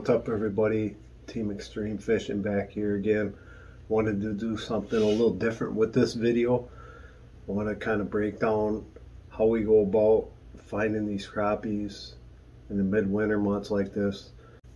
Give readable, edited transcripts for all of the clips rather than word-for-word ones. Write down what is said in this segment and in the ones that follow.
what's up everybody? Team Extreme Fishing back here again. Wanted to do something a little different with this video. I want to kind of break down how we go about finding these crappies in the midwinter months like this.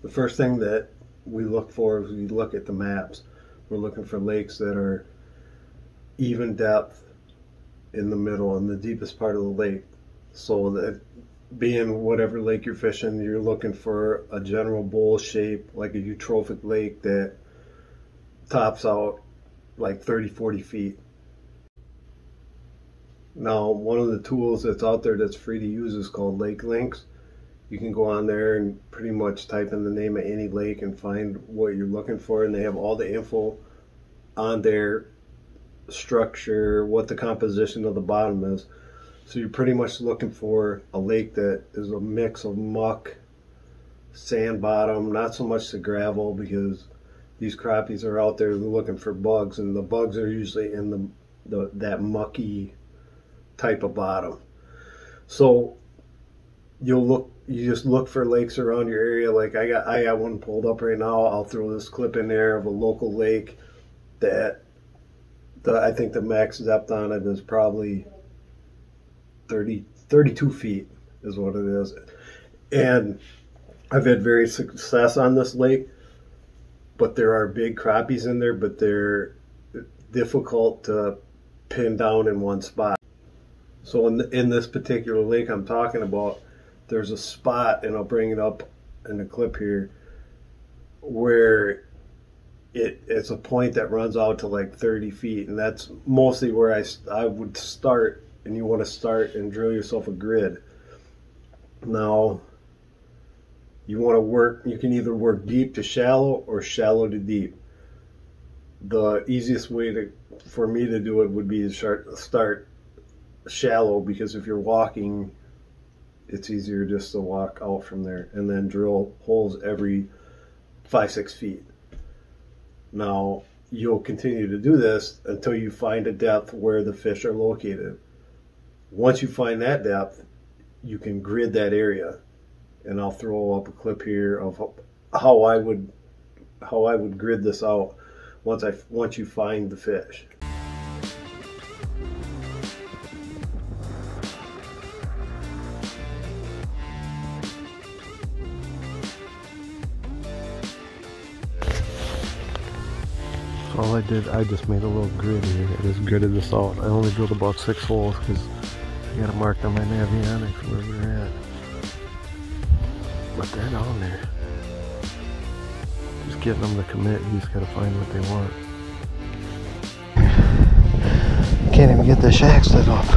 The first thing that we look for is we look at the maps. We're looking for lakes that are even depth in the middle and the deepest part of the lake. So that being whatever lake you're fishing, you're looking for a general bowl shape, like a eutrophic lake that tops out like 30-40 feet. Now, one of the tools that's out there that's free to use is called Lake Links. You can go on there and pretty much type in the name of any lake and find what you're looking for, and they have all the info on their structure, what the composition of the bottom is. So you're pretty much looking for a lake that is a mix of muck, sand bottom, not so much the gravel, because these crappies are out there looking for bugs, and the bugs are usually in that mucky type of bottom. So you just look for lakes around your area. Like I got one pulled up right now. I'll throw this clip in there of a local lake that I think the max depth on it is probably 32 feet is what it is. And I've had very success on this lake, but there are big crappies in there, but they're difficult to pin down in one spot. So in this particular lake I'm talking about, there's a spot, and I'll bring it up in the clip here, where it's a point that runs out to like 30 feet, and that's mostly where I would start. And you want to start and drill yourself a grid. Now, you want to work, you can either work deep to shallow or shallow to deep. The easiest way for me to do it would be to start shallow, because if you're walking, it's easier just to walk out from there, and then drill holes every 5-6 feet. Now, you'll continue to do this until you find a depth where the fish are located. Once you find that depth, you can grid that area, and I'll throw up a clip here of how I would grid this out once you find the fish. So all I did, I just made a little grid here. I just gridded this out. I only drilled about 6 holes because I gotta mark on my navionics where we're at. But they're down there. Just getting them to commit. You just gotta find what they want. Can't even get the shack set up.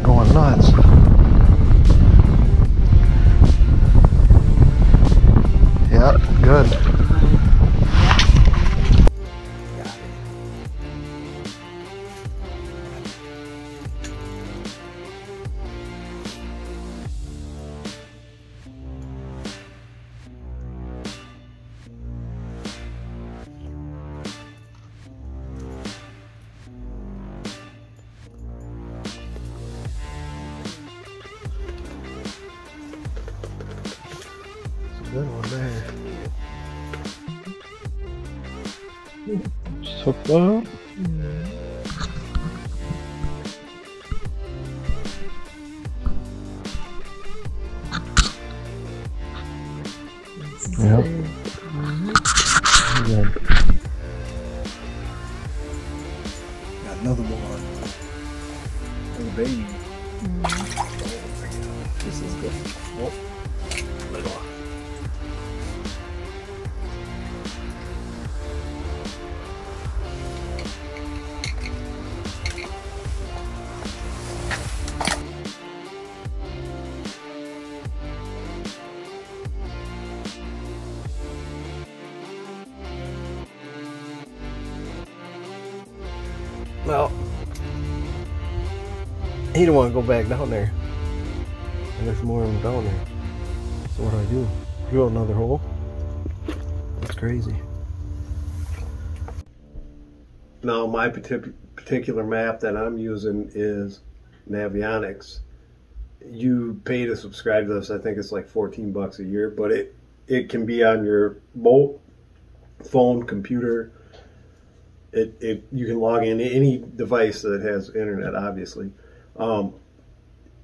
Going nuts. Yep, good. Good one there. Just hooked up. Yep. Yeah. Got another one. Little baby. This is good. Oh, little. Well, he don't want to go back down there. And there's more of them down there. So what do? Drill another hole? That's crazy. Now my particular map that I'm using is Navionics. You pay to subscribe to this. I think it's like $14 a year, but it can be on your boat, phone, computer. You can log in any device that has internet, obviously. And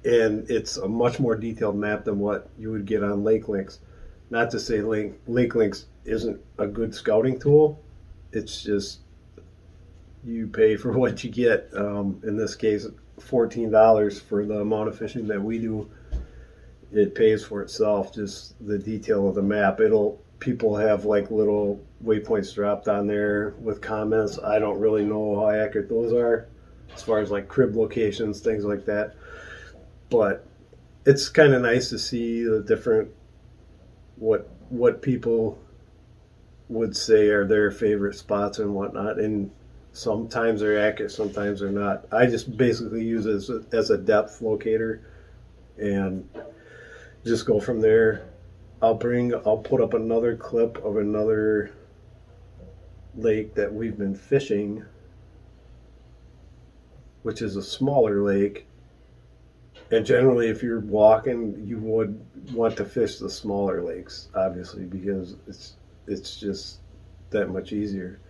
it's a much more detailed map than what you would get on Lake Links. Not to say Lake Links isn't a good scouting tool. It's just you pay for what you get. In this case, $14 for the amount of fishing that we do. It pays for itself, just the detail of the map. People have like little waypoints dropped on there with comments. I don't really know how accurate those are as far as like crib locations, things like that. But it's kind of nice to see the different, what people would say are their favorite spots and whatnot. And sometimes they're accurate, sometimes they're not. I just basically use it as a depth locator and just go from there. I'll put up another clip of another lake that we've been fishing, which is a smaller lake. And generally, if you're walking, you would want to fish the smaller lakes, obviously, because it's just that much easier.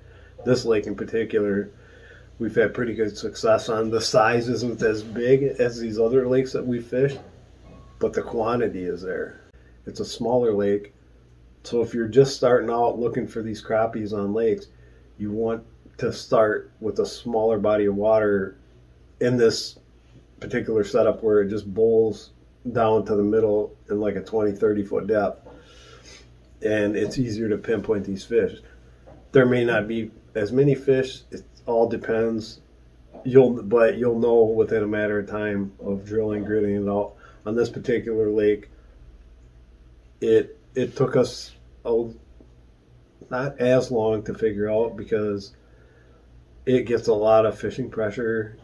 This lake in particular, we've had pretty good success on. The size isn't as big as these other lakes that we fished, but the quantity is there. It's a smaller lake, so if you're just starting out looking for these crappies on lakes, you want to start with a smaller body of water in this particular setup where it just bowls down to the middle in like a 20-30 foot depth, and it's easier to pinpoint these fish. There may not be as many fish. It all depends. But you'll know within a matter of time of drilling, gritting it out. On this particular lake, it took us not as long to figure out because it gets a lot of fishing pressure.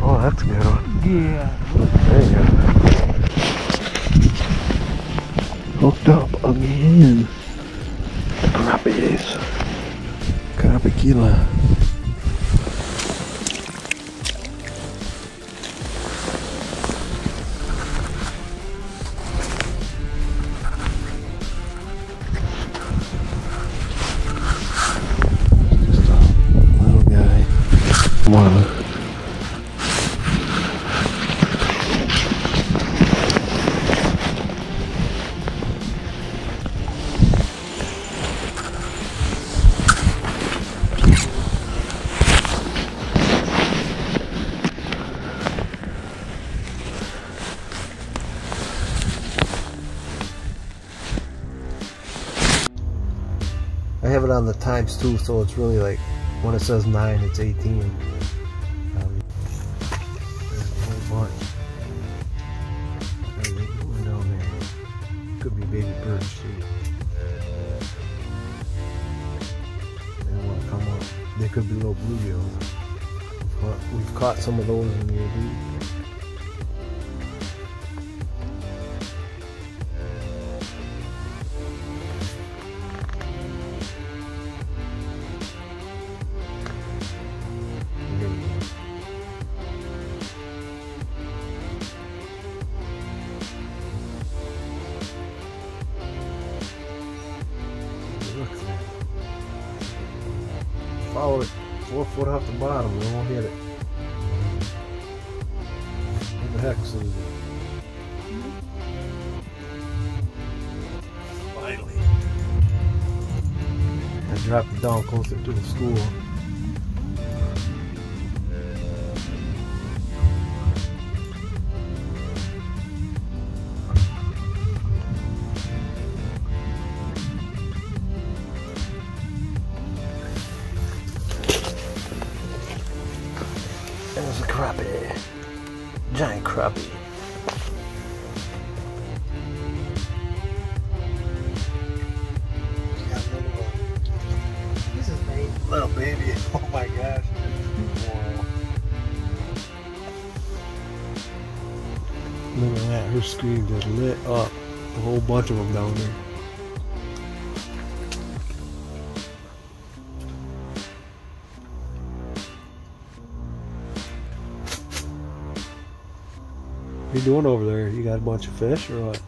Oh, that's a good one. Yeah. There you go. Hooked up again. Crappies. Crappie. Come on. I have it on the times too, so it's really like when it says 9, it's 18. There's a whole bunch. There's one down there. Could be baby birds too. They want to come up. They could be little bluegills. We've caught some of those in the ravine. Follow it 4 foot off the bottom, we won't hit it. What the heck, Susie? Finally. I dropped it down closer to the school. There's a crappie. Giant crappie. This is baby. Little baby. Oh my gosh. Look at that. Her screen just lit up. A whole bunch of them down there. What are you doing over there? You got a bunch of fish or what?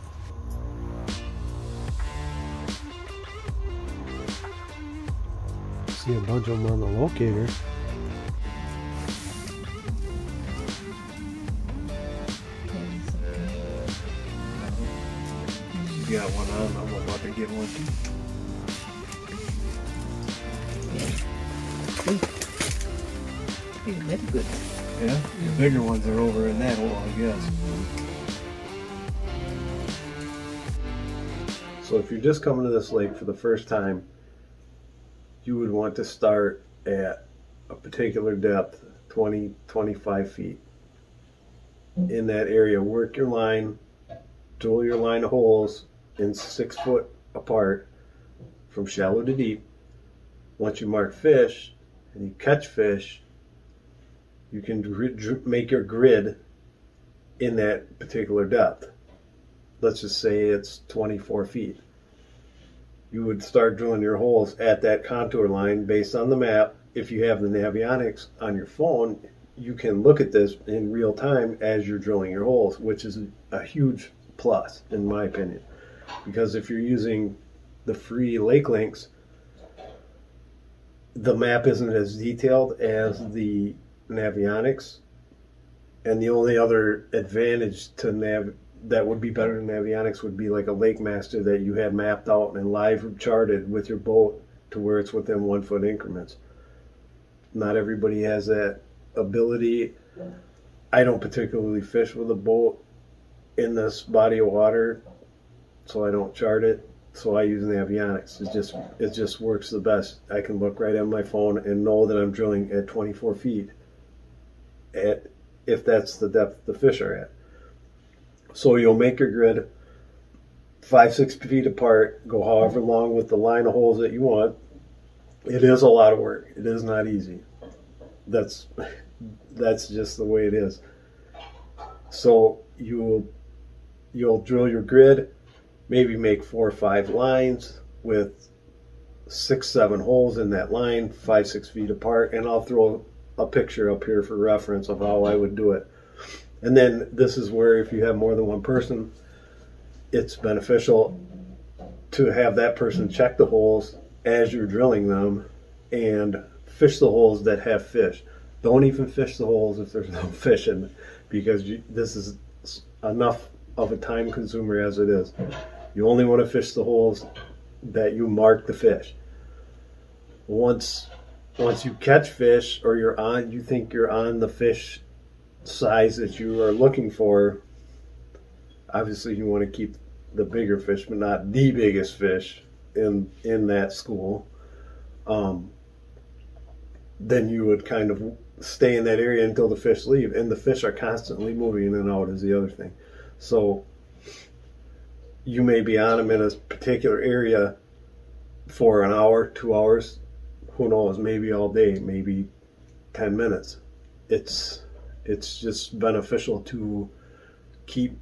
See a bunch of them on the locator. You got one on, I'm about to get one too. That's good. Yeah? The bigger ones are over in that hole, I guess. So if you're just coming to this lake for the first time, you would want to start at a particular depth, 20, 25 feet. In that area, work your line, drill your line of holes in 6 foot apart from shallow to deep. Once you mark fish and you catch fish, you can make your grid in that particular depth. Let's just say it's 24 feet. You would start drilling your holes at that contour line based on the map. If you have the Navionics on your phone, you can look at this in real time as you're drilling your holes, which is a huge plus in my opinion. Because if you're using the free lake links, the map isn't as detailed as the Navionics, and the only other advantage to that would be better than Navionics would be like a Lake Master that you had mapped out and live charted with your boat to where it's within 1 foot increments. Not everybody has that ability. I don't particularly fish with a boat in this body of water, so I don't chart it. So I use Navionics. It just works the best. I can look right on my phone and know that I'm drilling at 24 feet. If that's the depth the fish are at. So you'll make your grid 5-6 feet apart, go however long with the line of holes that you want. It is a lot of work. It is not easy. That's just the way it is. So you'll drill your grid, maybe make 4 or 5 lines with 6-7 holes in that line, 5-6 feet apart, and I'll throw a picture up here for reference of how I would do it. And then this is where if you have more than one person, it's beneficial to have that person check the holes as you're drilling them and fish the holes that have fish. Don't even fish the holes if there's no fish in it, because this is enough of a time consumer as it is. You only want to fish the holes that you mark the fish. Once you catch fish, or you think you're on the fish size that you are looking for, obviously you want to keep the bigger fish, but not the biggest fish in that school. Then you would kind of stay in that area until the fish leave, and the fish are constantly moving in and out is the other thing. So you may be on them in a particular area for an hour, 2 hours, who knows, maybe all day, maybe 10 minutes. It's just beneficial to keep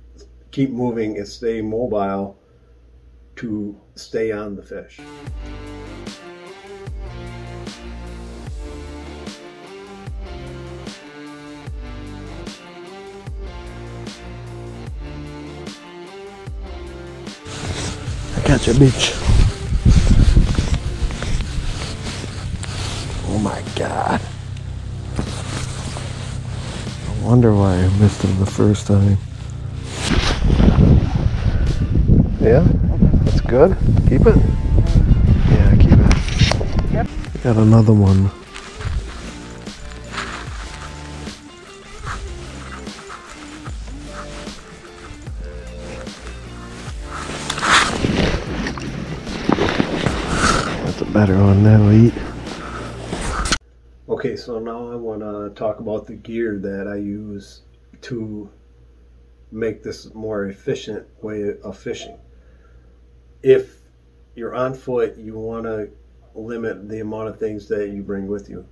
moving and stay mobile to stay on the fish. I got you, bitch. Oh my God. I wonder why I missed him the first time. Yeah, that's good. Keep it? Yeah, keep it. Yep. Got another one. That's a better one now, eat. Okay, so now I want to talk about the gear that I use to make this a more efficient way of fishing. If you're on foot, you want to limit the amount of things that you bring with you.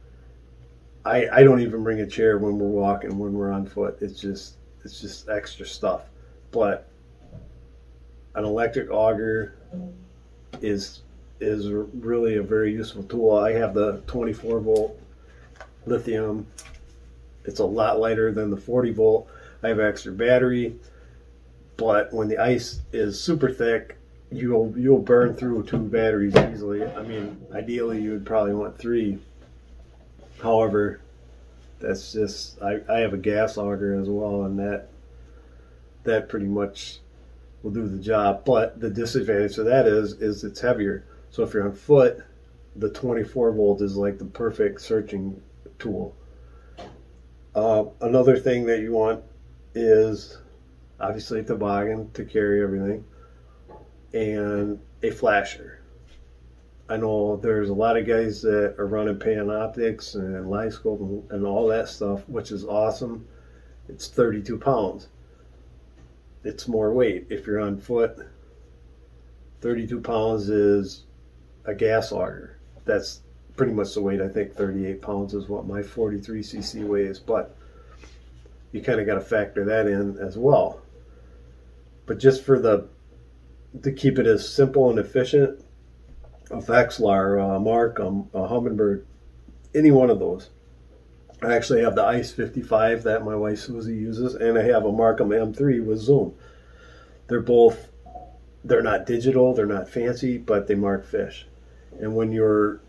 I don't even bring a chair when we're walking, when we're on foot. It's just extra stuff. But an electric auger is really a very useful tool. I have the 24 volt lithium It's a lot lighter than the 40 volt. I have extra battery, but when the ice is super thick, you'll burn through 2 batteries easily. I mean, ideally you would probably want 3. However, that's just, I have a gas auger as well, and that pretty much will do the job. But the disadvantage of that is it's heavier. So if you're on foot, the 24 volt is like the perfect searching tool. Another thing that you want is obviously a toboggan to carry everything, and a flasher. I know there's a lot of guys that are running Panoptics and live scope and all that stuff, which is awesome. It's 32 pounds. It's more weight. If you're on foot, 32 pounds is a gas auger. That's pretty much the weight. I think 38 pounds is what my 43cc weighs, but you kind of got to factor that in as well. But just for to keep it as simple and efficient, a Vexlar, a Markham, a Humminbird, any one of those. I actually have the Ice 55 that my wife Susie uses, and I have a Markham M3 with zoom. They're not digital, they're not fancy, but they mark fish. And when you're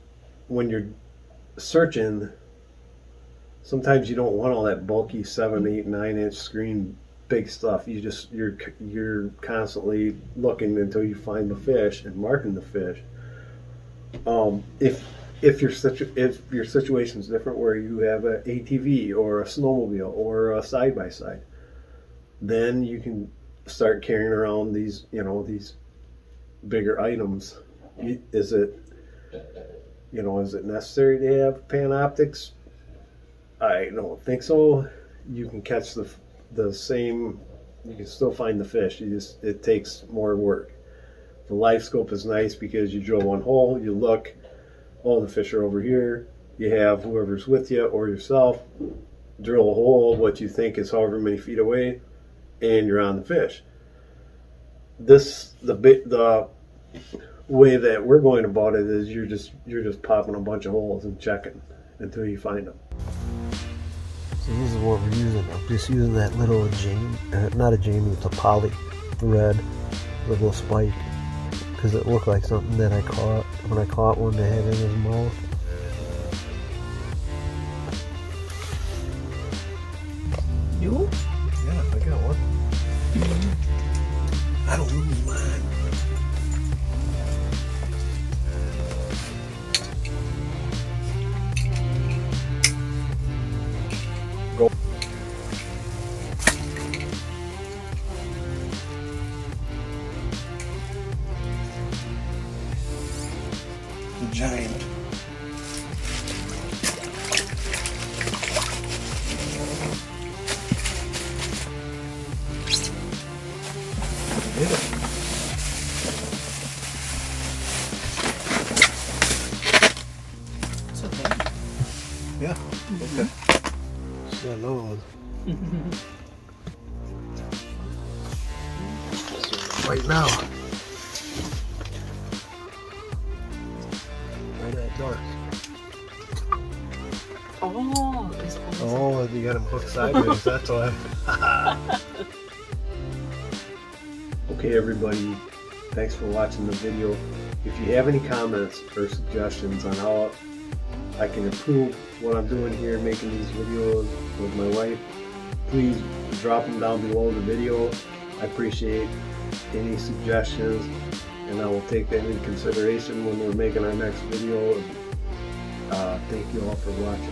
searching, sometimes you don't want all that bulky 7, 8, 9 inch screen big stuff. You're constantly looking until you find the fish and marking the fish. If your situation is different, where you have an ATV or a snowmobile or a side-by-side, then you can start carrying around these bigger items. Is it necessary to have Panoptics? I don't think so. You can catch the same. You can still find the fish. It takes more work. The live scope is nice because you drill one hole, you look, all the fish are over here. You have whoever's with you or yourself drill a hole what you think is however many feet away, and you're on the fish. The way that we're going about it is you're just popping a bunch of holes and checking until you find them. So this is what we're using. I'm just using that little not a Jamie, it's a poly thread, little spike, because it looked like something that I caught when I caught one that had in his mouth. You? Yeah, I got one. I don't lose mine. Go. The giant. Hit it. It's okay. Yeah. Okay. See another one. Right now. Right at dark. Oh, Oh, you got him hooked sideways. That's why. Okay, everybody. Thanks for watching the video. If you have any comments or suggestions on how I can improve what I'm doing here, making these videos with my wife, please drop them down below the video. I appreciate any suggestions, and I will take that into consideration when we're making our next video. Thank you all for watching.